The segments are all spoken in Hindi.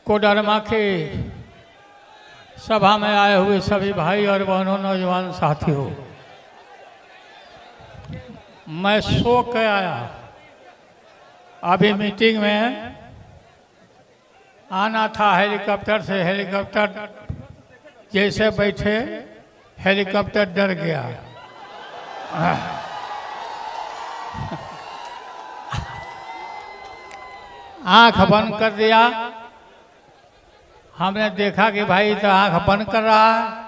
कोडरमा के सभा में आए हुए सभी भाई और बहनों, नौजवान साथियों, मैं सो के आया। अभी मीटिंग में आना था हेलीकॉप्टर से। हेलीकॉप्टर जैसे बैठे हेलीकॉप्टर डर गया। आंख बंद कर दिया। हमने देखा कि भाई तो आंख बंद कर रहा है,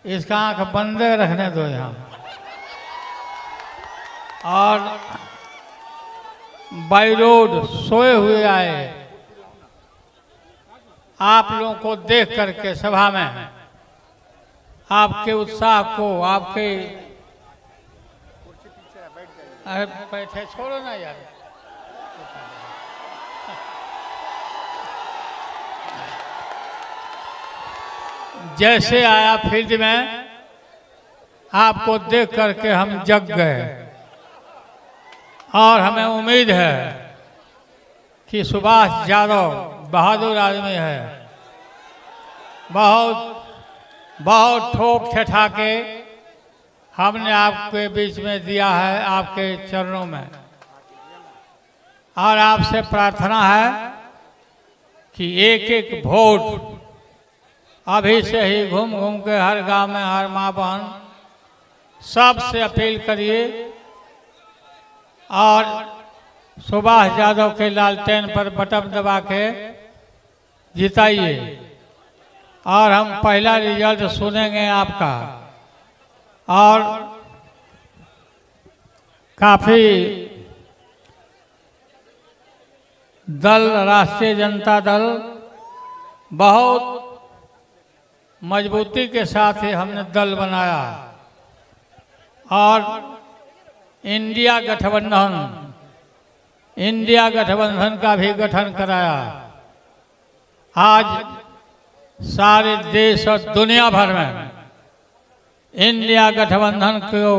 इसका आंख बंद रखने दो यहाँ। और बाई रोड सोए हुए आए। आप लोगों को देख करके सभा में आपके उत्साह को, आपके अरे बैठे छोड़ो ना यार। जैसे आया फील्ड में, आपको देख करके हम जग गए और हमें उम्मीद है कि सुभाष यादव बहादुर आदमी है। बहुत ठोक ठठा के हमने आपके बीच में दिया है, आपके चरणों में। और आपसे प्रार्थना है कि एक एक वोट अभी से ही घूम घूम के हर गांव में, हर माँ बहन सबसे अपील करिए और सुभाष यादव के लालटेन पर बटन दबा के जिताइए। और हम पहला रिजल्ट सुनेंगे आपका। और काफी दल, राष्ट्रीय जनता दल बहुत मजबूती के साथ ही हमने दल बनाया और इंडिया गठबंधन का भी गठन कराया। आज सारे देश और दुनिया भर में इंडिया गठबंधन को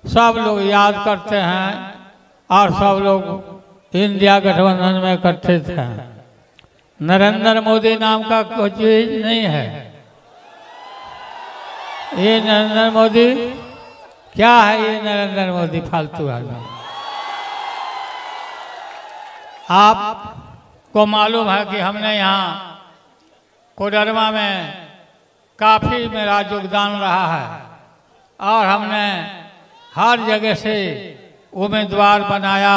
सब लोग याद करते हैं और सब लोग इंडिया गठबंधन में इकट्ठे थे। नरेंद्र मोदी नाम का कोई चीज नहीं है। ये नरेंद्र मोदी क्या है? ये नरेंद्र मोदी फालतू आदमी। आपको मालूम है कि हमने यहाँ कोडरमा में काफ़ी मेरा योगदान रहा है और हमने हर जगह से उम्मीदवार बनाया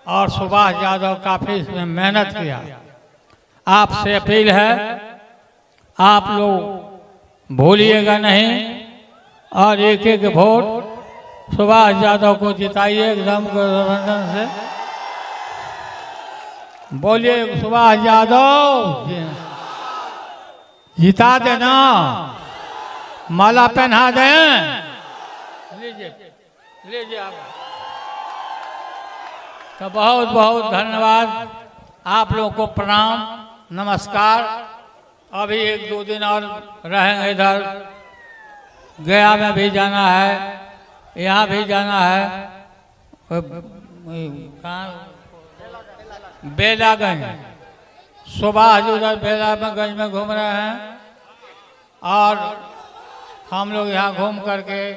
और सुभाष यादव काफ़ी इसमें मेहनत किया। आपसे अपील है, आप लोग भूलिएगा नहीं और एक एक वोट सुभाष यादव को जिताइए एकदम गठबंधन से। बोलिए सुभाष यादव जिता देना, माला पहना दें। लीजिए आप। तो बहुत बहुत धन्यवाद। आप लोगों को प्रणाम, नमस्कार। अभी एक दो दिन और रहेंगे इधर। गया में भी जाना है, यहाँ भी जाना है। कहाँ? बेलागंज। सुभाष उधर बेलागंज में घूम रहे हैं और हम लोग यहाँ घूम करके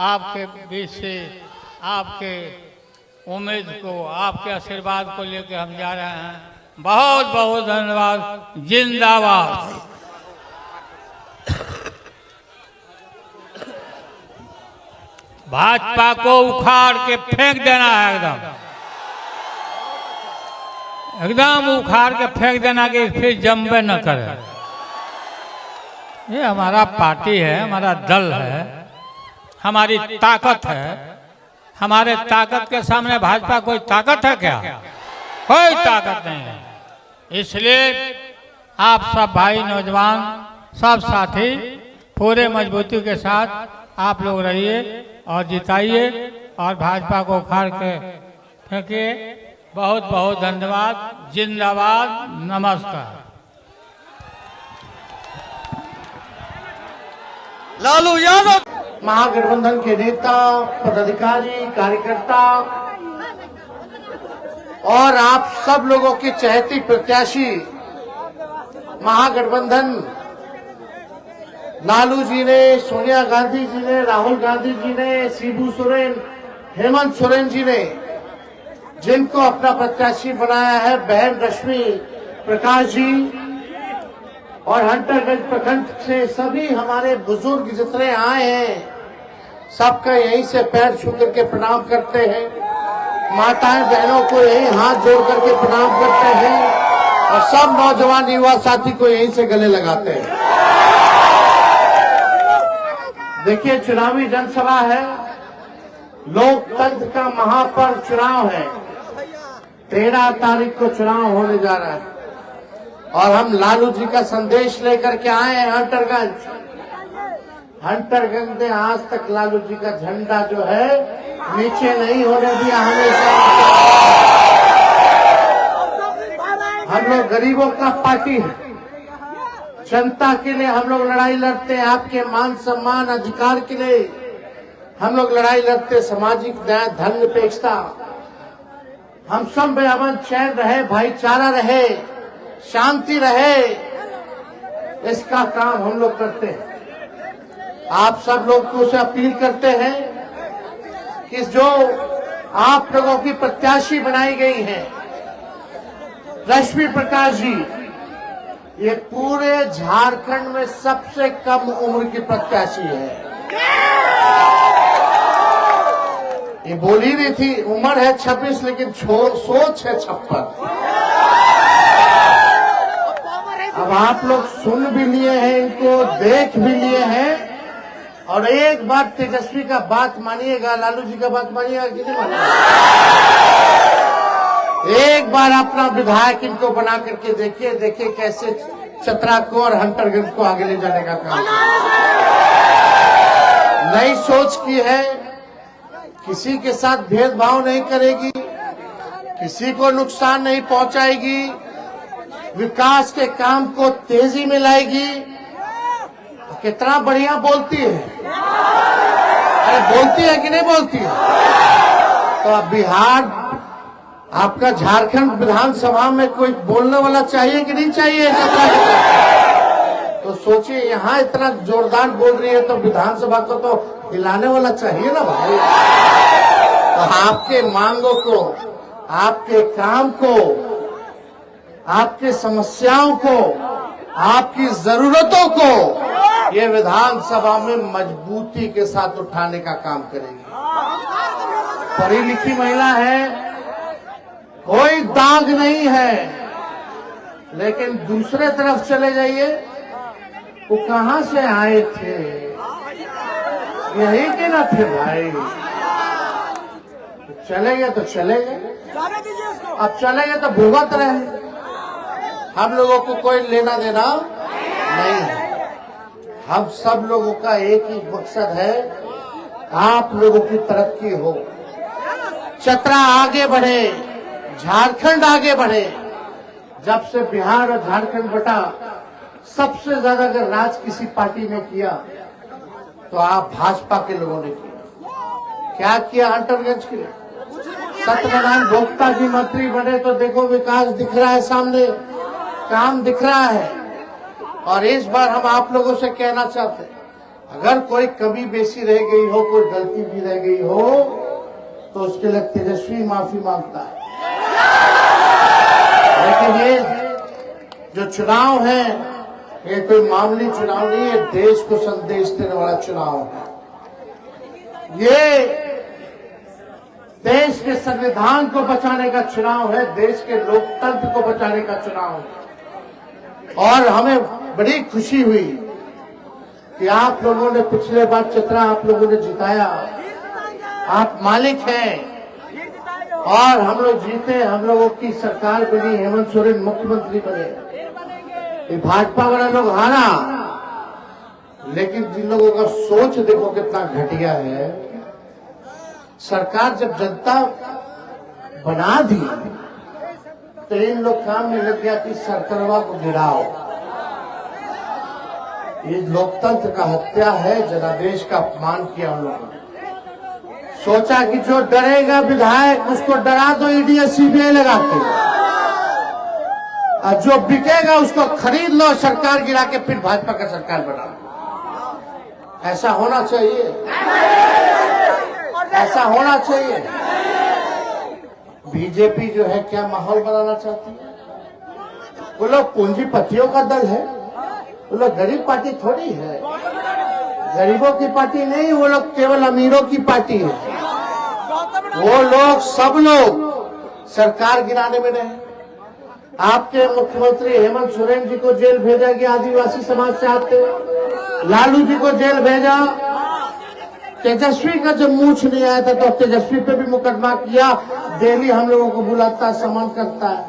आपके बीच से आपके उम्मीद को, आपके आशीर्वाद को लेकर हम जा रहे हैं। बहुत बहुत धन्यवाद। जिंदाबाद। भाजपा को उखाड़ के फेंक देना है, एकदम उखाड़ के फेंक देना कि फिर जम्बे न करे। ये हमारा पार्टी है, हमारा दल है, हमारी ताकत है। हमारे ताकत के सामने भाजपा कोई ताकत है क्या? कोई ताकत नहीं है। इसलिए आप सब भाई, नौजवान, सब साथी पूरे मजबूती के साथ आप लोग रहिए और जिताइए और भाजपा को उखाड़ के फेंकिए। बहुत बहुत धन्यवाद। जिंदाबाद। नमस्कार। लालू यादव महागठबंधन के नेता, पदाधिकारी, कार्यकर्ता और आप सब लोगों की चहेती प्रत्याशी महागठबंधन लालू जी ने, सोनिया गांधी जी ने, राहुल गांधी जी ने, शिबू सोरेन, हेमंत सोरेन जी ने जिनको अपना प्रत्याशी बनाया है, बहन रश्मि प्रकाश जी और हंटरगंज प्रखंड से सभी हमारे बुजुर्ग जितने आए हैं, सबका यहीं से पैर छू करके प्रणाम करते हैं। माताएं बहनों को यहीं हाथ जोड़ करके प्रणाम करते हैं और सब नौजवान युवा साथी को यहीं से गले लगाते हैं। देखिए, चुनावी जनसभा है, लोकतंत्र का महापर्व चुनाव है। 13 तारीख को चुनाव होने जा रहा है और हम लालू जी का संदेश लेकर के आए हैं हंटरगंज। हंटरगंज ने आज तक लालू जी का झंडा जो है नीचे नहीं होने दिया। हमेशा हम लोग गरीबों का पार्टी है, जनता के लिए हम लोग लड़ाई लड़ते हैं, आपके मान सम्मान अधिकार के लिए हम लोग लड़ाई लड़ते, सामाजिक न्याय धर्म निरपेक्षता, हम सब में अमन चैन रहे, भाईचारा रहे, शांति रहे, इसका काम हम लोग करते हैं। आप सब लोग को से अपील करते हैं कि जो आप लोगों की प्रत्याशी बनाई गई है रश्मि प्रकाश जी, ये पूरे झारखंड में सबसे कम उम्र की प्रत्याशी है। ये बोल ही नहीं थी, उम्र है 26 लेकिन सोच है 56। अब आप लोग सुन भी लिए हैं, इनको देख भी लिए हैं और एक बार तेजस्वी का बात मानिएगा, लालू जी का बात मानिएगा कि नहीं मानिएगा। एक बार अपना विधायक इनको बना करके देखिए, देखिए कैसे चतरा को और हंटरगंज को आगे ले जाने का काम नई सोच की है। किसी के साथ भेदभाव नहीं करेगी, किसी को नुकसान नहीं पहुंचाएगी, विकास के काम को तेजी में लाएगी। कितना बढ़िया बोलती है, अरे बोलती है कि नहीं बोलती है। तो अब बिहार, आपका झारखंड विधानसभा में कोई बोलने वाला चाहिए कि नहीं चाहिए। तो सोचिए, यहाँ इतना जोरदार बोल रही है तो विधानसभा को तो हिलाने वाला चाहिए ना भाई। तो आपके मांगों को, आपके काम को, आपके समस्याओं को, आपकी जरूरतों को ये विधानसभा में मजबूती के साथ उठाने का काम करेगी। पढ़ी लिखी महिला है, कोई दाग नहीं है, लेकिन दूसरे तरफ चले जाइए, वो कहां से आए थे, यही के ना थे भाई। चले गए तो चले गए, अब चले गए तो भुगत रहे। हम लोगों को कोई लेना देना नहीं है। हम सब लोगों का एक ही मकसद है, आप लोगों की तरक्की हो, चतरा आगे बढ़े, झारखंड आगे बढ़े। जब से बिहार और झारखंड बटा, सबसे ज्यादा अगर राज किसी पार्टी ने किया तो आप भाजपा के लोगों ने किया। क्या किया हंटरगंज के लिए? सत्यनारायण भोक्ता जी मंत्री बने तो देखो विकास दिख रहा है, सामने काम दिख रहा है। और इस बार हम आप लोगों से कहना चाहते हैं, अगर कोई कमी बेसी रह गई हो, कोई गलती भी रह गई हो, तो उसके लिए तेजस्वी माफी मांगता है। लेकिन ये जो चुनाव है, ये कोई मामूली चुनाव नहीं है, देश को संदेश देने वाला चुनाव है। ये देश के संविधान को बचाने का चुनाव है, देश के लोकतंत्र को बचाने का चुनाव है। और हमें बड़ी खुशी हुई कि आप लोगों ने पिछले बार चतरा आप लोगों ने जिताया, आप मालिक हैं और हम लोग जीते, हम लोगों की सरकार बनी, हेमंत सोरेन मुख्यमंत्री बने। ये भाजपा वाला लोग हारा, लेकिन जिन लोगों का सोच देखो कितना घटिया है। सरकार जब जनता बना दी तो इन लोग काम में लग गया कि सरकारवा को गिराओ। ये लोकतंत्र का हत्या है, जनादेश का अपमान किया उन लोगों ने। सोचा कि जो डरेगा विधायक उसको डरा दो ईडी सीबीआई लगा के, और जो बिकेगा उसको खरीद लो, सरकार गिरा के फिर भाजपा का सरकार बना लो। ऐसा होना चाहिए, ऐसा होना चाहिए। बीजेपी जो है क्या माहौल बनाना चाहती है? वो लोग पूंजीपतियों का दल है, वो लोग गरीब पार्टी थोड़ी है, गरीबों की पार्टी नहीं, वो लोग केवल अमीरों की पार्टी है। वो लोग सब लोग सरकार गिराने में रहे। आपके मुख्यमंत्री हेमंत सोरेन जी को जेल भेजा गया, आदिवासी समाज से आते। लालू जी को जेल भेजा। तेजस्वी का जब मूछ नहीं आया था तो तेजस्वी पे भी मुकदमा किया। डेली हम लोगों को बुलाता है, सम्मान करता है।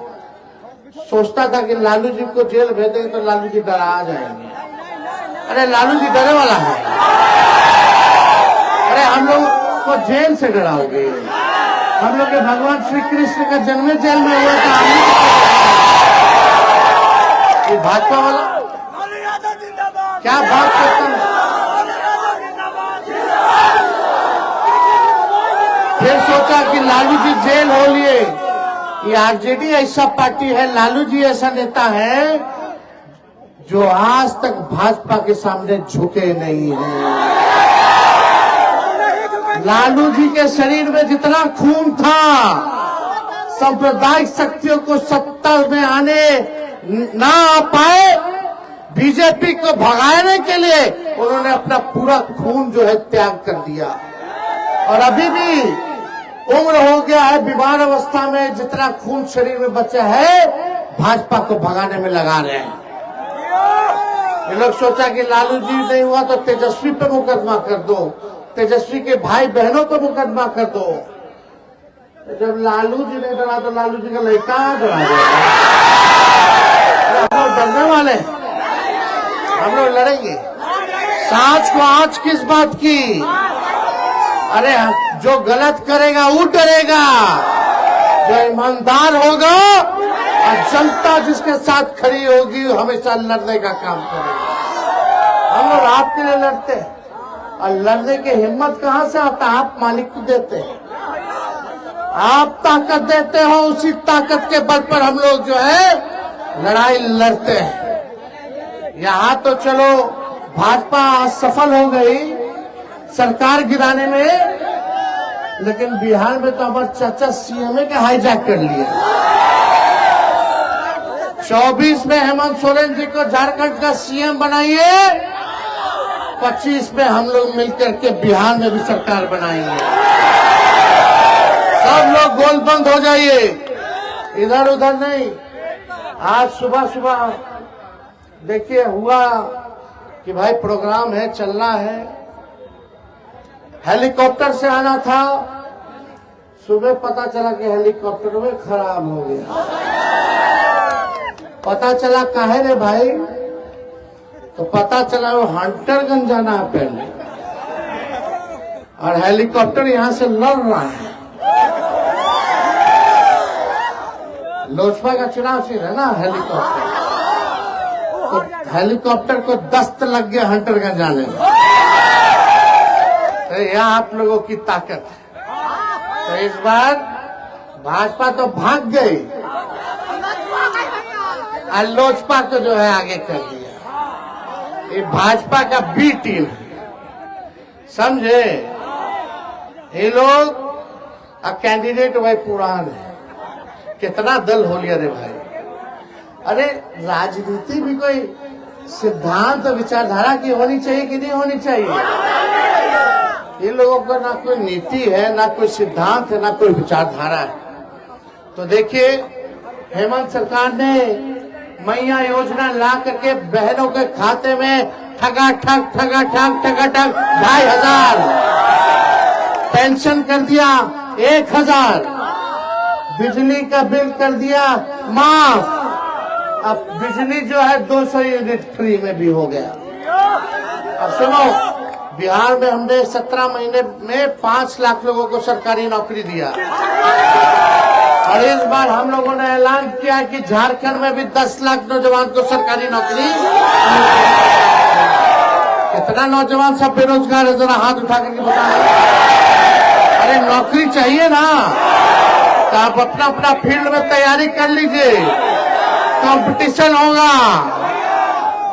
सोचता था कि लालू जी को जेल भेजेंगे तो लालू जी डरा जाएंगे। अरे लालू जी डरे वाला है। अरे हम लोग को जेल से डराओगे? हम लोग के भगवान श्री कृष्ण का जन्म जेल में हुआ था। ये भाजपा वाला क्या बात करता है? फिर सोचा कि लालू जी जेल हो लिए। ये आरजेडी ऐसा पार्टी है, लालू जी ऐसा नेता है जो आज तक भाजपा के सामने झुके नहीं है। लालू जी के शरीर में जितना खून था, सांप्रदायिक शक्तियों को सत्ता में आने ना आ पाए, बीजेपी को भगाने के लिए उन्होंने अपना पूरा खून जो है त्याग कर दिया। और अभी भी उम्र हो गया है, बीमार अवस्था में जितना खून शरीर में बचा है भाजपा को भगाने में लगा रहे हैं। ये लोग सोचा कि लालू जी नहीं हुआ तो तेजस्वी पे मुकदमा कर दो, तेजस्वी के भाई बहनों पर मुकदमा कर दो। जब लालू जी ने डरा तो लालू जी का लड़का डरा गया। हम लोग डरने वाले, हम लोग लड़ेंगे। सांच को आज किस बात की? अरे जो गलत करेगा वो डरेगा, जो ईमानदार होगा और जनता जिसके साथ खड़ी होगी हमेशा लड़ने का काम करेगा। हम लोग आपके लिए लड़ते हैं, और लड़ने की हिम्मत कहां से आता? आप मालिक को देते हैं, आप ताकत देते हो, उसी ताकत के बल पर हम लोग जो है लड़ाई लड़ते हैं। यहाँ तो चलो भाजपा सफल हो गई सरकार गिराने में, लेकिन बिहार में तो हमारे चाचा सीएमए के हाईजैक कर लिया। 24 में हेमंत सोरेन जी को झारखंड का सीएम बनाइए, 25 में हम लोग मिलकर के बिहार में भी सरकार बनाएंगे। सब लोग गोलबंद हो जाइए, इधर उधर नहीं। आज सुबह सुबह देखिए हुआ कि भाई प्रोग्राम है, चलना है, हेलीकॉप्टर से आना था। सुबह पता चला कि हेलीकॉप्टर में खराब हो गया। पता चला काहे रे भाई? तो पता चला वो हंटरगंज जाना है पहले, और हेलीकॉप्टर यहां से लड़ रहा है। लोजपा का चुनाव सीन है ना, हेलीकॉप्टर तो हेलीकॉप्टर को दस्त लग गया हंटरगंज जाने में। तो यह आप लोगों की ताकत है। तो इस बार भाजपा तो भाग गई और लोजपा को जो है आगे कर दिया। ये भाजपा का बी टीम है, समझे? ये लोग कैंडिडेट भाई पुरान है, कितना दल हो लिया रे भाई। अरे राजनीति भी कोई सिद्धांत विचारधारा की होनी चाहिए कि नहीं होनी चाहिए? ये लोगों का ना कोई नीति है, ना कोई सिद्धांत है, ना कोई विचारधारा है। तो देखिए हेमंत सरकार ने मैया योजना ला करके बहनों के खाते में ठगाठग 2,500 पेंशन कर दिया 1,000, बिजली का बिल कर दिया माफ। अब बिजली जो है 200 यूनिट फ्री में भी हो गया। अब सुनो, बिहार में हमने 17 महीने में 5 लाख लोगों को सरकारी नौकरी दिया, और इस बार हम लोगों ने ऐलान किया कि झारखंड में भी 10 लाख नौजवान को सरकारी नौकरी। कितना नौजवान सब बेरोजगार है, जरा हाथ उठा करके बताएं। अरे नौकरी चाहिए ना, तो आप अपना अपना फील्ड में तैयारी कर लीजिए, कंपटीशन होगा।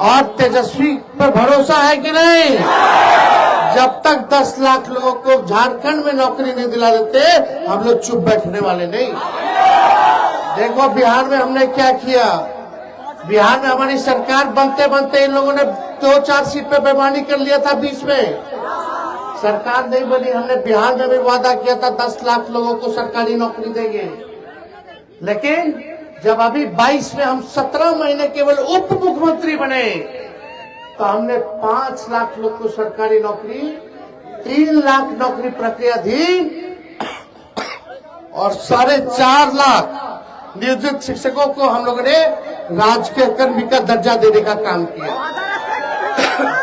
और तेजस्वी पर भरोसा है कि नहीं? जब तक 10 लाख लोगों को झारखंड में नौकरी नहीं दिला देते, हम लोग चुप बैठने वाले नहीं। देखो बिहार में हमने क्या किया। बिहार में हमारी सरकार बनते बनते इन लोगों ने 2-4 सीट पे बेईमानी कर लिया था। 20 में सरकार नहीं बनी, हमने बिहार में भी वादा किया था 10 लाख लोगों को सरकारी नौकरी देंगे। लेकिन जब अभी 22 में हम 17 महीने केवल उप मुख्यमंत्री बने, तो हमने 5 लाख लोग को सरकारी नौकरी, 3 लाख नौकरी प्रक्रियाधीन और 4.5 लाख नियोजित शिक्षकों को हम लोगों ने राजकीय कर्मी का दर्जा देने का काम किया।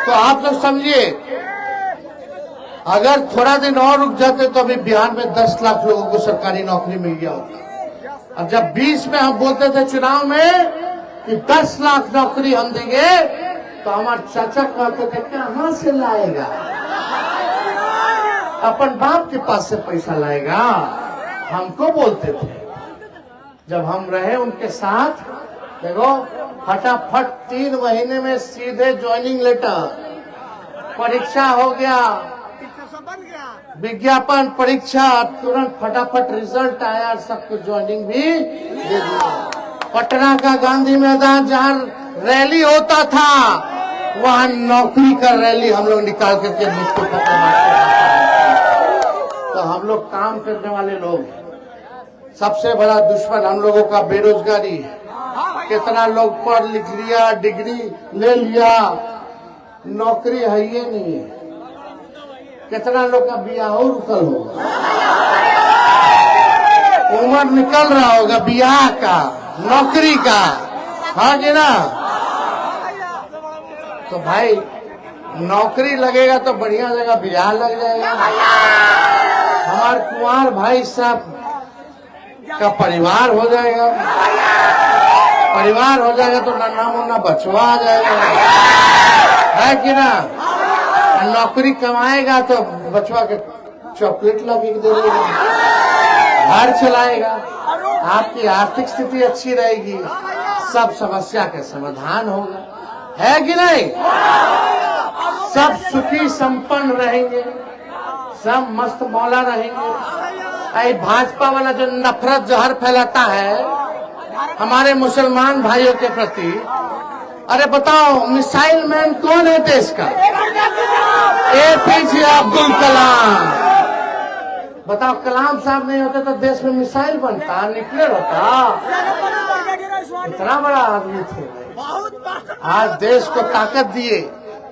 तो आप लोग समझिए, अगर थोड़ा दिन और रुक जाते तो अभी बिहार में 10 लाख लोगों को सरकारी नौकरी मिल गया होता। और जब 20 में हम बोलते थे चुनाव में कि 10 लाख नौकरी हम देंगे, तो हमारे चाचा कहते थे कहां से लाएगा, अपन बाप के पास से पैसा लाएगा, हमको बोलते थे। जब हम रहे उनके साथ, देखो फटाफट 3 महीने में सीधे ज्वाइनिंग लेटर, परीक्षा हो गया, विज्ञापन, परीक्षा, तुरंत फटाफट रिजल्ट आया, सबको ज्वाइनिंग भी दे दिया। पटना का गांधी मैदान जहां रैली होता था, वहां नौकरी का रैली हम लोग निकाल करके मुझको तो हम लोग काम करने वाले लोग। सबसे बड़ा दुश्मन हम लोगों का बेरोजगारी है। कितना लोग पढ़ लिख लिया, डिग्री ले लिया, नौकरी है ये नहीं है। कितना लोग का बियाह हो रुकल होगा, उम्र निकल रहा होगा बियाह का, नौकरी का, हाँ कि ना? तो भाई नौकरी लगेगा तो बढ़िया जगह बियाह लग जाएगा। हमारे कुंवर भाई साहब का परिवार हो जाएगा, परिवार हो जाएगा तो नन्हा मुन्ना बचवा आ जाएगा, है कि ना? नौकरी कमाएगा तो बचवा के चॉकलेट ला के दे देगा, घर चलाएगा, आपकी आर्थिक स्थिति अच्छी रहेगी, सब समस्या का समाधान होगा, है कि नहीं? सब सुखी संपन्न रहेंगे, सब मस्त मौला रहेंगे। भाजपा वाला जो नफरत जहर फैलाता है हमारे मुसलमान भाइयों के प्रति, अरे बताओ मिसाइल मैन कौन है देश का? APJ अब्दुल कलाम। बताओ कलाम साहब नहीं होते तो देश में मिसाइल बनता, न्यूक्लियर होता। इतना बड़ा आदमी थे, आज देश को ताकत दिए।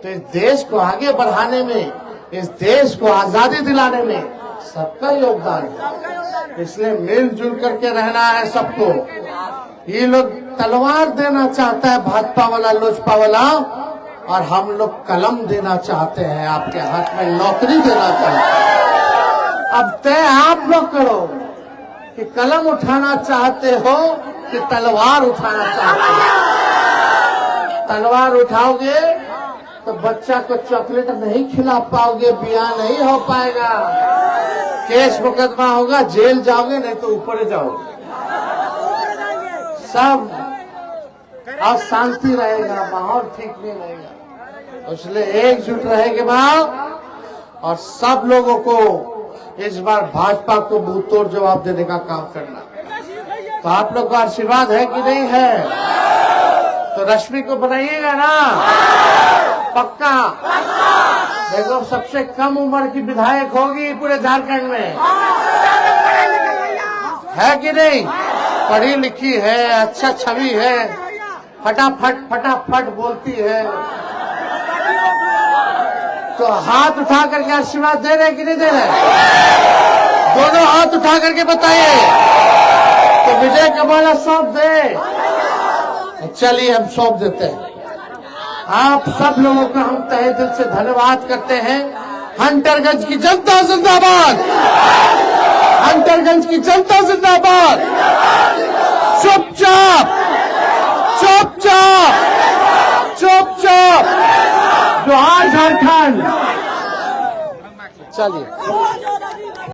तो इस देश को आगे बढ़ाने में, इस देश को आजादी दिलाने में सबका योगदान है। इसलिए मिलजुल करके रहना है सबको। ये लोग तलवार देना चाहता है भाजपा वाला, लोजपा वाला, और हम लोग कलम देना चाहते हैं, आपके हाथ में नौकरी देना चाहते हैं। अब तय आप लोग करो कि कलम उठाना चाहते हो कि तलवार उठाना चाहते हो। तलवार उठाओगे तो बच्चा को चॉकलेट नहीं खिला पाओगे, ब्याह नहीं हो पाएगा, केस मुकदमा होगा, जेल जाओगे, नहीं तो ऊपर जाओगे, सब अशांति रहेगा, माहौल ठीक नहीं रहेगा। इसलिए एकजुट रहेंगे बाद और सब लोगों को इस बार भाजपा को मुंहतोड़ जवाब देने का काम करना। तो आप लोग का आशीर्वाद है कि नहीं है? तो रश्मि को बनाइएगा ना, पक्का। देखो सबसे कम उम्र की विधायक होगी पूरे झारखंड में, है कि नहीं? पढ़ी लिखी है, अच्छा छवि है, फटाफट बोलती है। तो हाथ उठा करके आशीर्वाद दे रहे कि नहीं दे रहे? दोनों हाथ उठा करके बताइए तो विजय का माला सौंप दे। चलिए हम सौंप देते हैं। आप सब लोगों का हम तहे दिल से धन्यवाद करते हैं। हंटरगंज की जनता जिंदाबाद, हंटरगंज की जनता जिंदाबाद। चुपचाप जोहार झारखंड। चलिए।